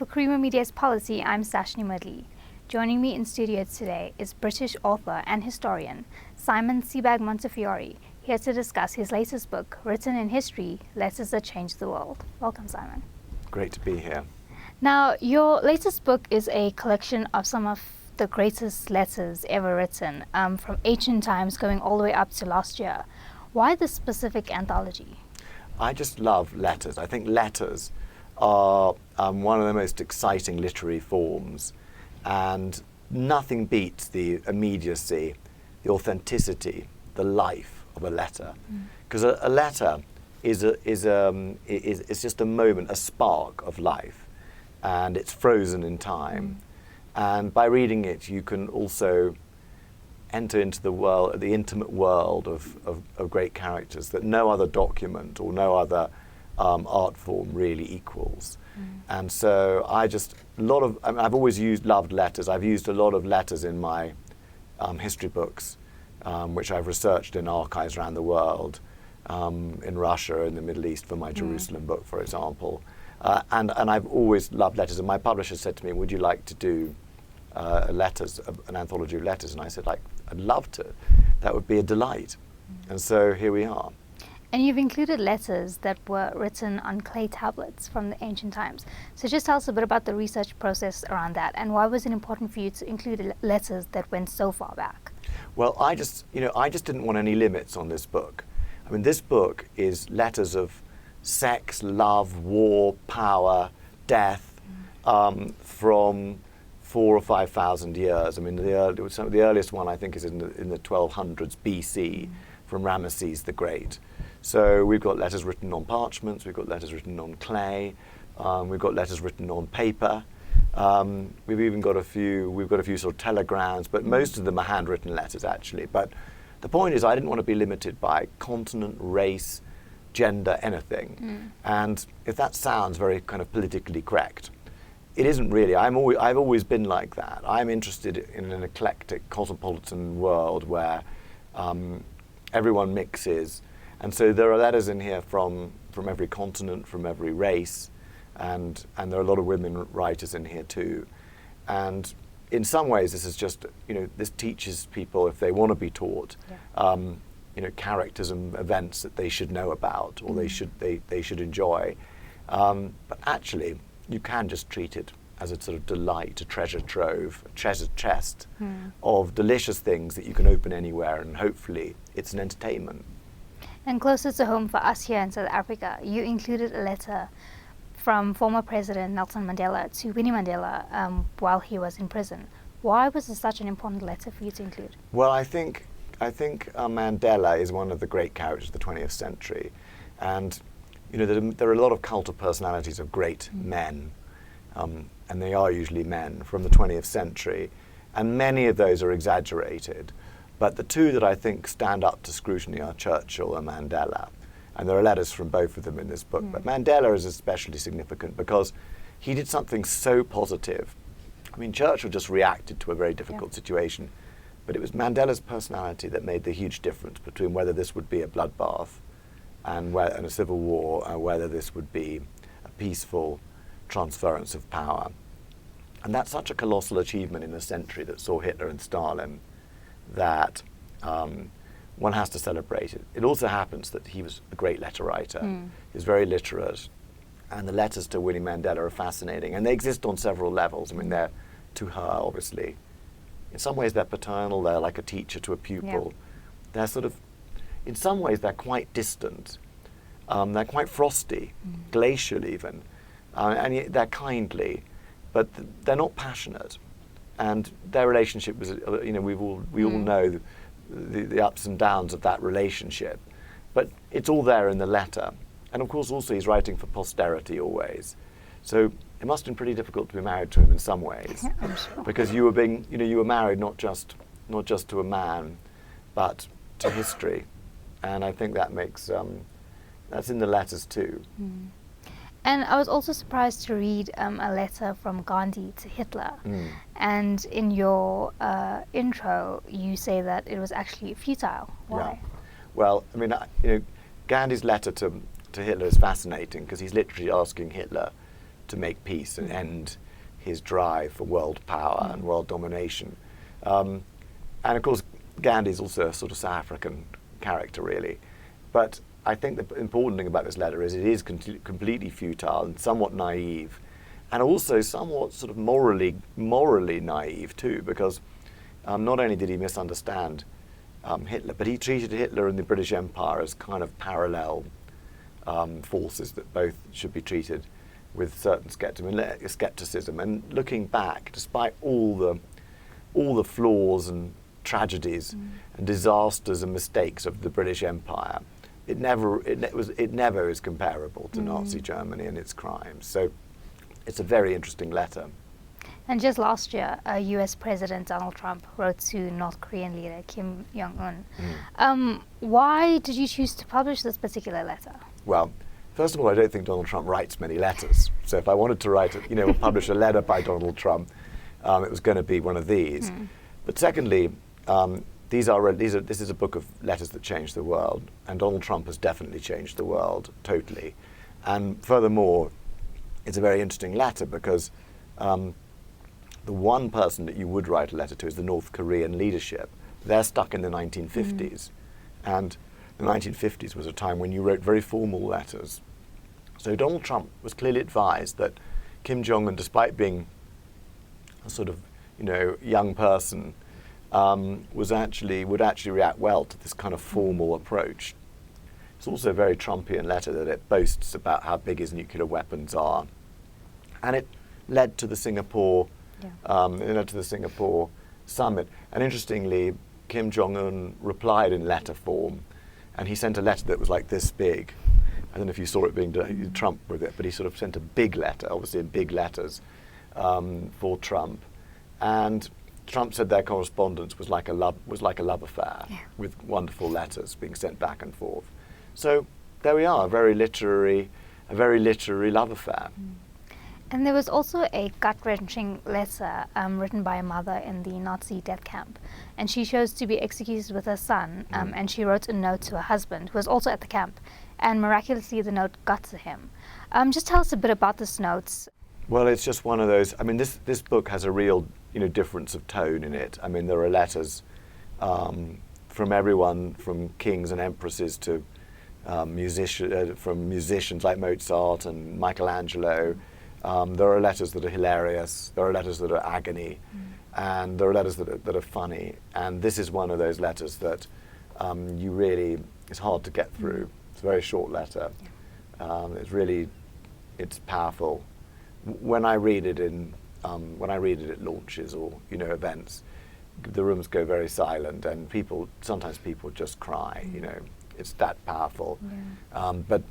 For Creamer Media's Policy, I'm Sashni Mudley. Joining me in studio today is British author and historian Simon Sebag Montefiore, here to discuss his latest book, written in history, Letters That Changed the World. Welcome, Simon. Great to be here. Now, your latest book is a collection of some of the greatest letters ever written, from ancient times going all the way up to last year. Why this specific anthology? I just love letters. I think letters are one of the most exciting literary forms, and nothing beats the immediacy, the authenticity, the life of a letter. Because a letter is just a moment, a spark of life, and it's frozen in time. And by reading it, you can also enter into the world, the intimate world of great characters that no other document or no other art form really equals. And so I've always loved letters. I've used a lot of letters in my history books, which I've researched in archives around the world, in Russia, in the Middle East, for my Jerusalem book, for example. And I've always loved letters. And my publisher said to me, would you like to do an anthology of letters? And I said, I'd love to. That would be a delight. And so here we are. And you've included letters that were written on clay tablets from the ancient times. So just tell us a bit about the research process around that, and why was it important for you to include letters that went so far back? Well, I just didn't want any limits on this book. I mean, this book is letters of sex, love, war, power, death, from 4,000 or 5,000 years. I mean, the earliest one I think is in the 1200s BC, from Ramesses the Great. So we've got letters written on parchments, we've got letters written on clay, we've got letters written on paper. We've even got a few sort of telegrams, but most of them are handwritten letters actually. But the point is, I didn't want to be limited by continent, race, gender, anything. And if that sounds very kind of politically correct, it isn't really. I've always been like that. I'm interested in an eclectic, cosmopolitan world where everyone mixes. And so there are letters in here from every continent, from every race, and there are a lot of women writers in here too. And in some ways, this is just, this teaches people, if they want to be taught, characters and events that they should know about, or they should enjoy. But actually, you can just treat it as a sort of delight, a treasure trove, a treasure chest of delicious things that you can open anywhere, and hopefully it's an entertainment. And closer to home for us here in South Africa, you included a letter from former President Nelson Mandela to Winnie Mandela while he was in prison. Why was this such an important letter for you to include? Well, I think Mandela is one of the great characters of the 20th century, and there are a lot of cult of personalities of great men, and they are usually men from the 20th century, and many of those are exaggerated. But the two that I think stand up to scrutiny are Churchill and Mandela. And there are letters from both of them in this book. But Mandela is especially significant because he did something so positive. I mean, Churchill just reacted to a very difficult situation. But it was Mandela's personality that made the huge difference between whether this would be a bloodbath and a civil war, and whether this would be a peaceful transference of power. And that's such a colossal achievement in a century that saw Hitler and Stalin, that one has to celebrate it. It also happens that he was a great letter writer. He was very literate, and the letters to Winnie Mandela are fascinating, and they exist on several levels. I mean, they're to her, obviously. In some ways, they're paternal. They're like a teacher to a pupil. They're sort of, in some ways, they're quite distant. They're quite frosty, glacial even, and yet they're kindly, but they're not passionate. And their relationship was, we all know the ups and downs of that relationship, but it's all there in the letter. And of course, also he's writing for posterity always. So it must have been pretty difficult to be married to him in some ways, I'm sure. because you were married not just to a man, but to history. And I think that makes that's in the letters too. And I was also surprised to read a letter from Gandhi to Hitler. And in your intro, you say that it was actually futile. Why? Yeah. Well, I mean, Gandhi's letter to Hitler is fascinating because he's literally asking Hitler to make peace and end his drive for world power and world domination. And of course, Gandhi is also a sort of South African character, really. But I think the important thing about this letter is it is completely futile and somewhat naive, and also somewhat sort of morally naive too, because not only did he misunderstand Hitler, but he treated Hitler and the British Empire as kind of parallel forces that both should be treated with certain skepticism. And looking back, despite all the flaws and tragedies and disasters and mistakes of the British Empire, it never is comparable to Nazi Germany and its crimes. So it's a very interesting letter. And just last year, US President Donald Trump wrote to North Korean leader Kim Jong-un. Why did you choose to publish this particular letter? Well, first of all, I don't think Donald Trump writes many letters. So if I wanted to write, publish a letter by Donald Trump, it was going to be one of these. But secondly, this is a book of letters that changed the world, and Donald Trump has definitely changed the world totally. And furthermore, it's a very interesting letter because the one person that you would write a letter to is the North Korean leadership. They're stuck in the 1950s. And the 1950s was a time when you wrote very formal letters. So Donald Trump was clearly advised that Kim Jong-un, despite being a sort of, young person, would actually react well to this kind of formal approach. It's also a very Trumpian letter that it boasts about how big his nuclear weapons are. And it led to the Singapore summit. And interestingly, Kim Jong-un replied in letter form, and he sent a letter that was like this big. I don't know if you saw it being Trump with it, but he sort of sent a big letter, obviously in big letters, for Trump. And Trump said their correspondence was like a love affair, with wonderful letters being sent back and forth. So there we are, a very literary love affair. And there was also a gut-wrenching letter written by a mother in the Nazi death camp. And she chose to be executed with her son, and she wrote a note to her husband, who was also at the camp. And miraculously, the note got to him. Just tell us a bit about this note. Well, it's just one of those. I mean, this book has a real, difference of tone in it. I mean, there are letters from everyone, from kings and empresses to musicians like Mozart and Michelangelo. There are letters that are hilarious, there are letters that are agony, and there are letters that are funny. And this is one of those letters that it's hard to get through. It's a very short letter. It's powerful. When I read it at launches or events, the rooms go very silent, and sometimes people just cry. It's that powerful. But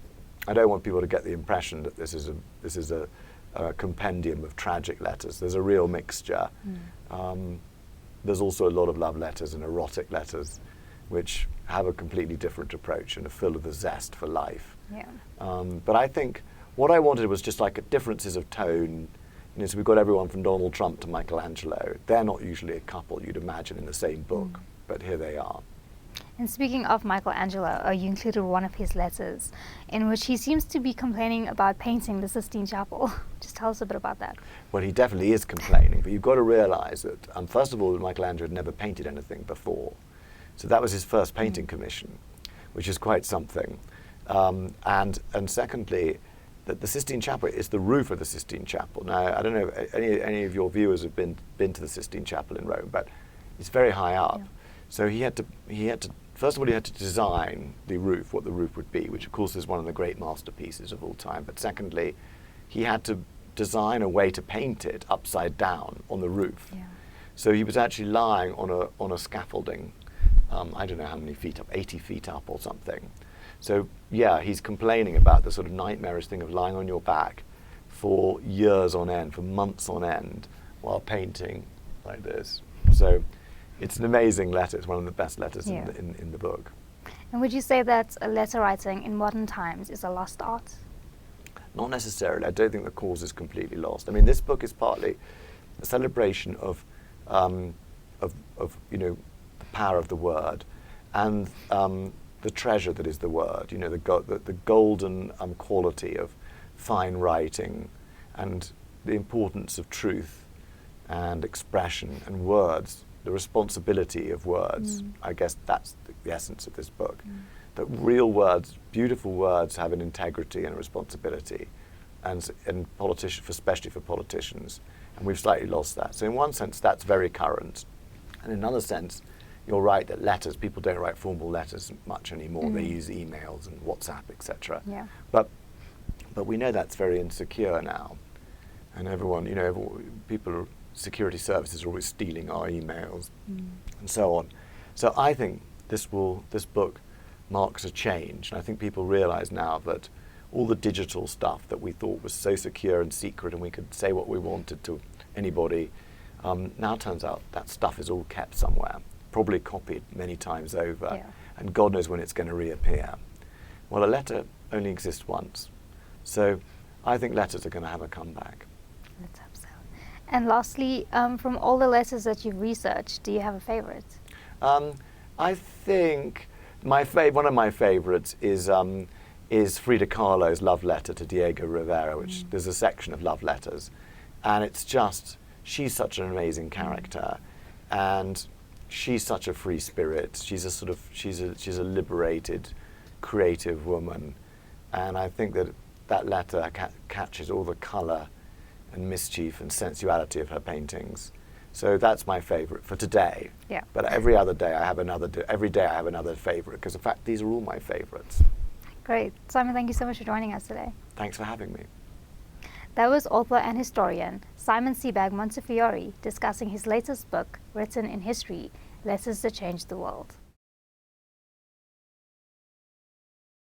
I don't want people to get the impression that this is a compendium of tragic letters. There's a real mixture. There's also a lot of love letters and erotic letters, which have a completely different approach and are full of the zest for life. But I think what I wanted was just like differences of tone. So we've got everyone from Donald Trump to Michelangelo. They're not usually a couple you'd imagine in the same book, but here they are. And speaking of Michelangelo, you included one of his letters in which he seems to be complaining about painting the Sistine Chapel. Just tell us a bit about that. Well, he definitely is complaining, but you've got to realize that, first of all, Michelangelo had never painted anything before. So that was his first painting commission, which is quite something. And secondly, that the Sistine Chapel is the roof of the Sistine Chapel. Now, I don't know if any of your viewers have been to the Sistine Chapel in Rome, but it's very high up. So he had to first of all, he had to design the roof, what the roof would be, which of course is one of the great masterpieces of all time. But secondly, he had to design a way to paint it upside down on the roof. So he was actually lying on a scaffolding, I don't know how many feet up, 80 feet up or something. So yeah, he's complaining about the sort of nightmarish thing of lying on your back for years on end, for months on end, while painting like this. So it's an amazing letter. It's one of the best letters in the book. And would you say that letter writing in modern times is a lost art? Not necessarily. I don't think the cause is completely lost. I mean, this book is partly a celebration of the power of the word, and the treasure that is the word. The golden quality of fine writing and the importance of truth and expression and words, the responsibility of words. I guess that's the essence of this book. That real words, beautiful words, have an integrity and a responsibility, and especially for politicians. And we've slightly lost that. So in one sense, that's very current. And in another sense, you're right that letters, people don't write formal letters much anymore. They use emails and WhatsApp, etc. Yeah. But we know that's very insecure now. And everyone, people, security services are always stealing our emails and so on. So I think this book marks a change. And I think people realize now that all the digital stuff that we thought was so secure and secret and we could say what we wanted to anybody, now turns out that stuff is all kept somewhere, probably copied many times over, and God knows when it's going to reappear. Well, a letter only exists once. So I think letters are going to have a comeback. Let's hope so. And lastly, from all the letters that you've researched, do you have a favorite? I think one of my favorites is Frida Kahlo's love letter to Diego Rivera, which there's a section of love letters, and it's just, she's such an amazing character, and she's such a free spirit. She's a liberated, creative woman, and I think that letter catches all the colour and mischief and sensuality of her paintings. So that's my favourite for today. Yeah. But every day I have another favourite, because in fact these are all my favourites. Great. Simon, thank you so much for joining us today. Thanks for having me. That was author and historian Simon Sebag Montefiore discussing his latest book, written in history, Letters That Changed the World.